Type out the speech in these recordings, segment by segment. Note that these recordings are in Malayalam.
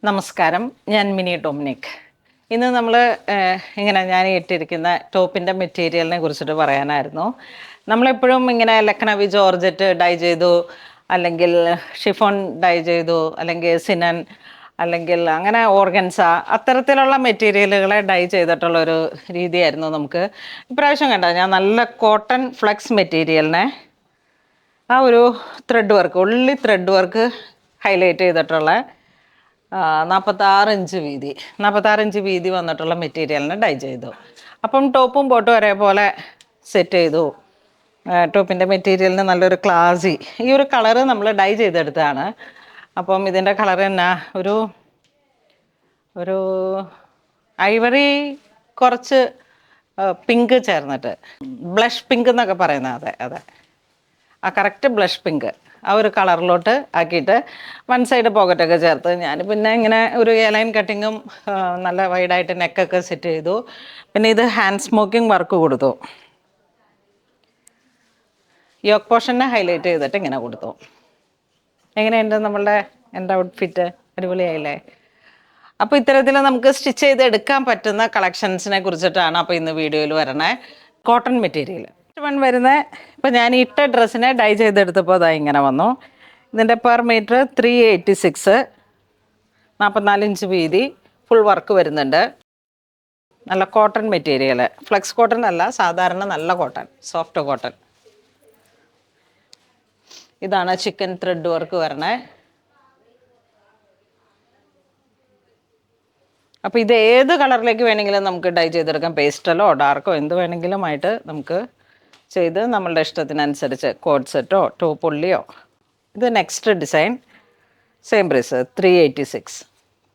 നമസ്കാരം, ഞാൻ മിനി ഡൊമിനിക്. ഇന്ന് നമ്മൾ ഇങ്ങനെ ഞാൻ ഇട്ടിരിക്കുന്ന ടോപ്പിൻ്റെ മെറ്റീരിയലിനെ കുറിച്ചിട്ട് പറയാനായിരുന്നു. നമ്മളെപ്പോഴും ഇങ്ങനെ ലക്നവി ജോർജറ്റ് ഡൈ ചെയ്തു, അല്ലെങ്കിൽ ഷിഫോൺ ഡൈ ചെയ്തു, അല്ലെങ്കിൽ സിനൻ, അല്ലെങ്കിൽ അങ്ങനെ ഓർഗൻസ, അത്തരത്തിലുള്ള മെറ്റീരിയലുകളെ ഡൈ ചെയ്തിട്ടുള്ളൊരു രീതിയായിരുന്നു നമുക്ക്. ഇപ്രാവശ്യം കണ്ട ഞാൻ നല്ല കോട്ടൺ ഫ്ലെക്സ് മെറ്റീരിയലിനെ ആ ഒരു ത്രെഡ് വർക്ക്, ഉള്ളി ത്രെഡ് വർക്ക് ഹൈലൈറ്റ് ചെയ്തിട്ടുള്ള 46 ഇഞ്ച് വീതി വന്നിട്ടുള്ള മെറ്റീരിയലിനെ ഡൈ ചെയ്തു. അപ്പം ടോപ്പും ബോട്ടും ഒരേപോലെ സെറ്റ് ചെയ്തു. ടോപ്പിൻ്റെ മെറ്റീരിയലിന് നല്ലൊരു ക്ലാസി, ഈ ഒരു കളറ് നമ്മൾ ഡൈ ചെയ്തെടുത്തതാണ്. അപ്പം ഇതിൻ്റെ കളർ തന്നെ ഒരു ഒരു ഐവറി, കുറച്ച് പിങ്ക് ചേർന്നിട്ട്, ബ്ലഷ് പിങ്ക് എന്നൊക്കെ പറയുന്നത്. അതെ അതെ, ആ കറക്റ്റ് ബ്ലഷ് പിങ്ക് ആ ഒരു കളറിലോട്ട് ആക്കിയിട്ട് വൺ സൈഡ് പോക്കറ്റൊക്കെ ചേർത്ത് ഞാൻ പിന്നെ ഇങ്ങനെ ഒരു എലൈൻ കട്ടിങ്ങും നല്ല വൈഡായിട്ട് നെക്കൊക്കെ സെറ്റ് ചെയ്തു. പിന്നെ ഇത് ഹാൻഡ് സ്മോക്കിംഗ് വർക്ക് കൊടുത്തു, യോക്ക് പോർഷനെ ഹൈലൈറ്റ് ചെയ്തിട്ട് ഇങ്ങനെ കൊടുത്തു. എങ്ങനെയുണ്ട് നമ്മളുടെ എൻ്റെ ഔട്ട്ഫിറ്റ്? അടിപൊളിയായില്ലേ? അപ്പോൾ ഇത്തരത്തിൽ നമുക്ക് സ്റ്റിച്ച് ചെയ്ത് എടുക്കാൻ പറ്റുന്ന കളക്ഷൻസിനെ കുറിച്ചിട്ടാണ് അപ്പോൾ ഇന്ന് വീഡിയോയിൽ വരണേ. കോട്ടൺ മെറ്റീരിയൽ വൺ വരുന്നത്, ഇപ്പോൾ ഞാൻ ഇട്ട ഡ്രസ്സിനെ ഡൈ ചെയ്തെടുത്തപ്പോൾ അതാ ഇങ്ങനെ വന്നു. ഇതിൻ്റെ പെർ മീറ്റർ 386, 44 ഇഞ്ച് വീതി, ഫുൾ വർക്ക് വരുന്നുണ്ട്. നല്ല കോട്ടൺ മെറ്റീരിയൽ, ഫ്ലെക്സ് കോട്ടൺ അല്ല, സാധാരണ നല്ല കോട്ടൺ, സോഫ്റ്റ് കോട്ടൺ. ഇതാണ് ചിക്കൻ ത്രെഡ് വർക്ക് വരണേ. അപ്പോൾ ഇത് ഏത് കളറിലേക്ക് വേണമെങ്കിലും നമുക്ക് ഡൈ ചെയ്തെടുക്കാം. പേസ്റ്റലോ ഡാർക്കോ എന്ത് വേണമെങ്കിലും ആയിട്ട് നമുക്ക് ചെയ്ത് നമ്മളുടെ ഇഷ്ടത്തിനനുസരിച്ച് കോഡ് സെറ്റോ ടോപ്പ് ഉള്ളിയോ. ഇത് നെക്സ്റ്റ് ഡിസൈൻ, സെയിം പ്രൈസ് 386.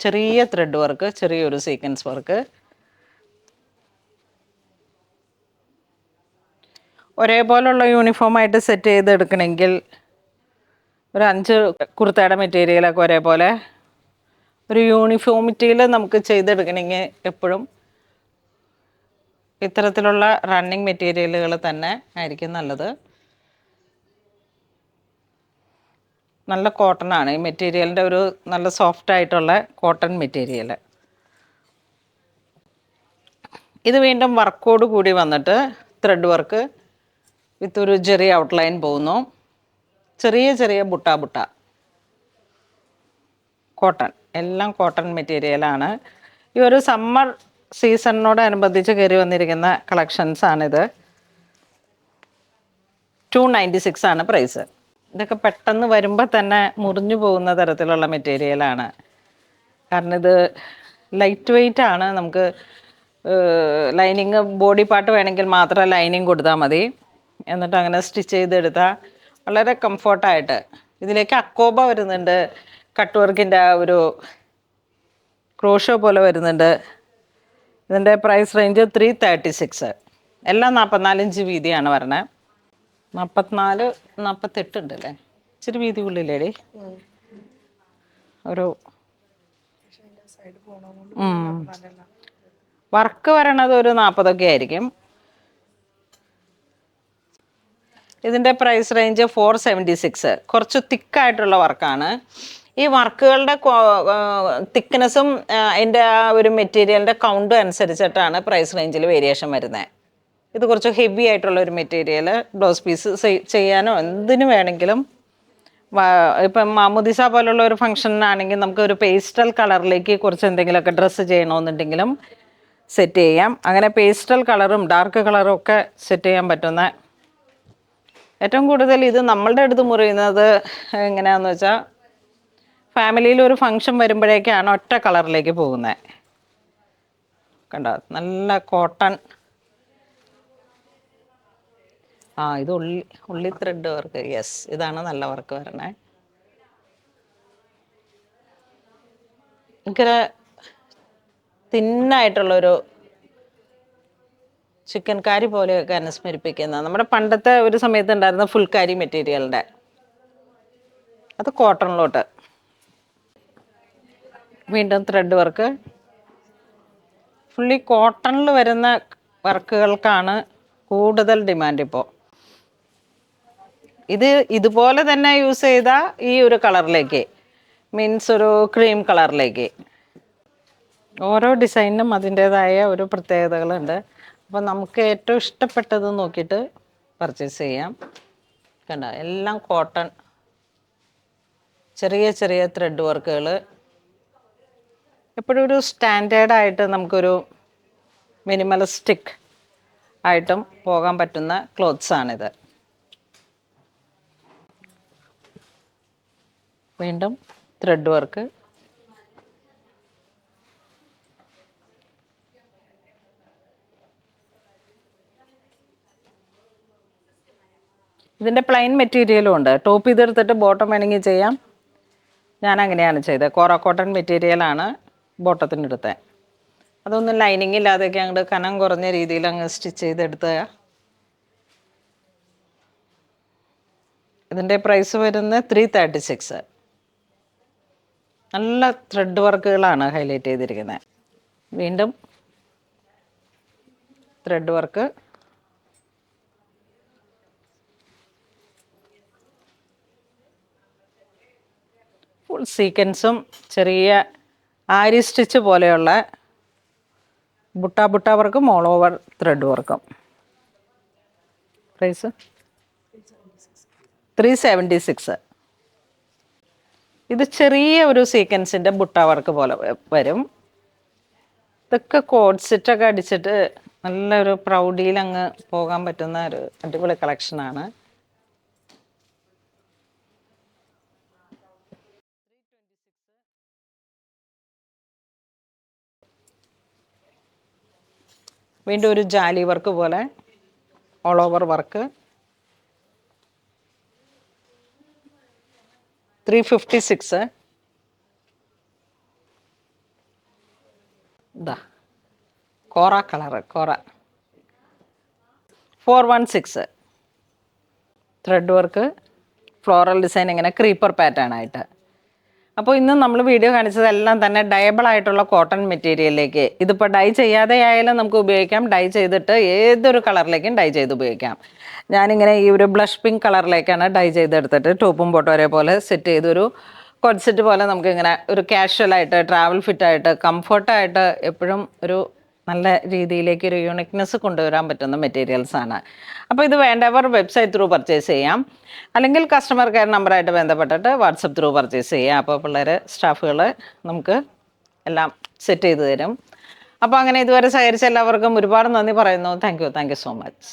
ചെറിയ ത്രെഡ് വർക്ക്, ചെറിയൊരു സീക്വൻസ് വർക്ക്. ഒരേപോലുള്ള യൂണിഫോമായിട്ട് സെറ്റ് ചെയ്തെടുക്കണമെങ്കിൽ ഒരു 5 കുർത്തയുടെ മെറ്റീരിയലൊക്കെ ഒരേപോലെ ഒരു യൂണിഫോമിറ്റിയിൽ നമുക്ക് ചെയ്തെടുക്കണമെങ്കിൽ എപ്പോഴും ഇത്തരത്തിലുള്ള റണ്ണിങ് മെറ്റീരിയലുകൾ തന്നെ ആയിരിക്കും നല്ലത്. നല്ല കോട്ടൺ ആണ് ഈ മെറ്റീരിയലിൻ്റെ, ഒരു നല്ല സോഫ്റ്റ് ആയിട്ടുള്ള കോട്ടൺ മെറ്റീരിയൽ. ഇത് വീണ്ടും വർക്കോട് കൂടി വന്നിട്ട് ത്രെഡ് വർക്ക് വിത്ത് ഒരു ചെറിയ ഔട്ട്ലൈൻ പോകുന്നു. ചെറിയ ചെറിയ ബുട്ട കോട്ടൺ, എല്ലാം കോട്ടൺ മെറ്റീരിയലാണ്. ഈ ഒരു സമ്മർ സീസണിനോടനുബന്ധിച്ച് കയറി വന്നിരിക്കുന്ന കളക്ഷൻസാണിത്. 296 ആണ് പ്രൈസ്. ഇതൊക്കെ പെട്ടെന്ന് വരുമ്പോൾ തന്നെ മുറിഞ്ഞു പോകുന്ന തരത്തിലുള്ള മെറ്റീരിയലാണ്. കാരണം ഇത് ലൈറ്റ് വെയ്റ്റ് ആണ്. നമുക്ക് ലൈനിങ് ബോഡി പാർട്ട് വേണമെങ്കിൽ മാത്രം ലൈനിങ് കൊടുത്താൽ മതി. എന്നിട്ട് അങ്ങനെ സ്റ്റിച്ച് ചെയ്തെടുത്താൽ വളരെ കംഫർട്ടായിട്ട്. ഇതിലേക്ക് അക്കോബ വരുന്നുണ്ട്, കട്ട് വർക്കിൻ്റെ ഒരു ക്രോഷോ പോലെ വരുന്നുണ്ട്. ഇതിൻ്റെ പ്രൈസ് റേഞ്ച് 336. എല്ലാം 44 ഇഞ്ച് വീതിയാണ് വരണേ. 44, 48 ഉണ്ട് അല്ലേ? ഇച്ചിരി വീതി ഉള്ളില്ലേടി ഒരു വർക്ക് വരണത് ഒരു 40 ആയിരിക്കും. ഇതിൻ്റെ പ്രൈസ് റേഞ്ച് 476. കുറച്ച് തിക്കായിട്ടുള്ള വർക്കാണ്. ഈ വർക്കുകളുടെ തിക്നെസ്സും അതിൻ്റെ ആ ഒരു മെറ്റീരിയലിൻ്റെ കൗണ്ടും അനുസരിച്ചിട്ടാണ് പ്രൈസ് റേഞ്ചിൽ വേരിയേഷൻ വരുന്നത്. ഇത് കുറച്ച് ഹെവി ആയിട്ടുള്ള ഒരു മെറ്റീരിയൽ, ബ്ലൗസ് പീസ് ചെയ്യാനോ എന്തിനു വേണമെങ്കിലും. ഇപ്പം മാമുദിസ പോലുള്ള ഒരു ഫംഗ്ഷനാണെങ്കിൽ നമുക്ക് ഒരു പേസ്റ്റൽ കളറിലേക്ക് കുറച്ച് എന്തെങ്കിലുമൊക്കെ ഡ്രസ്സ് ചെയ്യണമെന്നുണ്ടെങ്കിലും സെറ്റ് ചെയ്യാം. അങ്ങനെ പേസ്റ്റൽ കളറും ഡാർക്ക് കളറും ഒക്കെ സെറ്റ് ചെയ്യാൻ പറ്റുന്ന. ഏറ്റവും കൂടുതൽ ഇത് നമ്മളുടെ അടുത്ത് മുറിയുന്നത് എങ്ങനെയാണെന്ന് വെച്ചാൽ, ഫാമിലിയിൽ ഒരു ഫംഗ്ഷൻ വരുമ്പോഴേക്കാണ് ഒറ്റ കളറിലേക്ക് പോകുന്നത്. കണ്ടോ, നല്ല കോട്ടൺ. ഇത് ഉള്ളി ത്രെഡ് വർക്ക്. യെസ്, ഇതാണ് നല്ല വർക്ക് വരണേ. ഭയങ്കര തിന്നായിട്ടുള്ളൊരു ചിക്കൻ കാരി പോലെയൊക്കെ അനുസ്മരിപ്പിക്കുന്ന നമ്മുടെ പണ്ടത്തെ ഒരു സമയത്ത് ഉണ്ടായിരുന്ന ഫുൾക്കാരി മെറ്റീരിയലിൻ്റെ, അത് കോട്ടണിലോട്ട് വീണ്ടും ത്രെഡ് വർക്ക്. ഫുള്ളി കോട്ടണിൽ വരുന്ന വർക്കുകൾക്കാണ് കൂടുതൽ ഡിമാൻഡ് ഇപ്പോൾ. ഇതുപോലെ തന്നെ യൂസ് ചെയ്താൽ ഈ ഒരു കളറിലേക്ക് മീൻസ് ഒരു ക്രീം കളറിലേക്ക്. ഓരോ ഡിസൈനിനും അതിൻ്റേതായ ഒരു പ്രത്യേകതകളുണ്ട്. അപ്പോൾ നമുക്ക് ഏറ്റവും ഇഷ്ടപ്പെട്ടത് നോക്കിയിട്ട് പർച്ചേസ് ചെയ്യാം. കണ്ട, എല്ലാം കോട്ടൺ, ചെറിയ ചെറിയ ത്രെഡ് വർക്കുകൾ. എപ്പോഴും ഒരു സ്റ്റാൻഡേർഡായിട്ട് നമുക്കൊരു മിനിമലിസ്റ്റിക് ആയിട്ടും പോകാൻ പറ്റുന്ന ക്ലോത്ത്സാണിത്. വീണ്ടും ത്രെഡ് വർക്ക്. ഇതിൻ്റെ പ്ലെയിൻ മെറ്റീരിയലും ഉണ്ട്. ടോപ്പ് ചെയ്തെടുത്തിട്ട് ബോട്ടം വേണമെങ്കിൽ ചെയ്യാം. ഞാൻ അങ്ങനെയാണ് ചെയ്തത്. കോറ കോട്ടൺ മെറ്റീരിയലാണ് ബോട്ടത്തിനെടുത്തത്. അതൊന്നും ലൈനിങ് ഇല്ലാതെയൊക്കെ അങ്ങോട്ട് കനം കുറഞ്ഞ രീതിയിൽ അങ്ങ് സ്റ്റിച്ച് ചെയ്തെടുത്ത. ഇതിൻ്റെ പ്രൈസ് വരുന്നത് 336. നല്ല ത്രെഡ് വർക്കുകളാണ് ഹൈലൈറ്റ് ചെയ്തിരിക്കുന്നത്. വീണ്ടും ത്രെഡ് വർക്ക്. ഫുൾ സീക്വൻസും ചെറിയ ആരി സ്റ്റിച്ച് പോലെയുള്ള ബുട്ട വർക്കും ഓൾ ഓവർ ത്രെഡ് വർക്കും. പ്രൈസ് 376. ഇത് ചെറിയ ഒരു സീക്വൻസിൻ്റെ ബുട്ട വർക്ക് പോലെ വരും. ഇതൊക്കെ കോഡ് സെറ്റൊക്കെ അടിച്ചിട്ട് നല്ലൊരു പ്രൗഡിയിൽ അങ്ങ് പോകാൻ പറ്റുന്ന ഒരു അടിപൊളി കളക്ഷനാണ്. വീണ്ടും ഒരു ജാലി വർക്ക് പോലെ ഓൾ ഓവർ വർക്ക്. 356. ഇതാ കോറ കളറ്, കോറ 416. ത്രെഡ് വർക്ക്, ഫ്ലോറൽ ഡിസൈൻ, ഇങ്ങനെ ക്രീപ്പർ പാറ്റേൺ ആയിട്ട്. അപ്പോൾ ഇന്ന് നമ്മൾ വീഡിയോ കാണിച്ചതെല്ലാം തന്നെ ഡയബിൾ ആയിട്ടുള്ള കോട്ടൺ മെറ്റീരിയലിലേക്ക്. ഇതിപ്പോൾ ഡൈ ചെയ്യാതെ ആയാലും നമുക്ക് ഉപയോഗിക്കാം. ഡൈ ചെയ്തിട്ട് ഏതൊരു കളറിലേക്കും ഡൈ ചെയ്ത് ഉപയോഗിക്കാം. ഞാനിങ്ങനെ ഈ ഒരു ബ്ലഷ് പിങ്ക് കളറിലേക്കാണ് ഡൈ ചെയ്തെടുത്തിട്ട് ടോപ്പും ബോട്ടും ഒരേപോലെ സെറ്റ് ചെയ്തൊരു കോഡ് സെറ്റ് പോലെ നമുക്കിങ്ങനെ ഒരു കാഷ്വലായിട്ട്, ട്രാവൽ ഫിറ്റായിട്ട്, കംഫർട്ടായിട്ട് എപ്പോഴും ഒരു നല്ല രീതിയിലേക്ക് ഒരു യൂണിക്നെസ് കൊണ്ടുവരാൻ പറ്റുന്ന മെറ്റീരിയൽസാണ്. അപ്പോൾ ഇത് വേണ്ടവർ വെബ്സൈറ്റ് ത്രൂ പർച്ചേസ് ചെയ്യാം, അല്ലെങ്കിൽ കസ്റ്റമർ കെയർ നമ്പറായിട്ട് ബന്ധപ്പെട്ടിട്ട് വാട്സപ്പ് ത്രൂ പർച്ചേസ് ചെയ്യാം. അപ്പോൾ പിള്ളേർ, സ്റ്റാഫുകൾ നമുക്ക് എല്ലാം സെറ്റ് ചെയ്ത് തരും. അപ്പോൾ അങ്ങനെ ഇതുവരെ സഹകരിച്ച എല്ലാവർക്കും ഒരുപാട് നന്ദി പറയുന്നു. Thank you so much.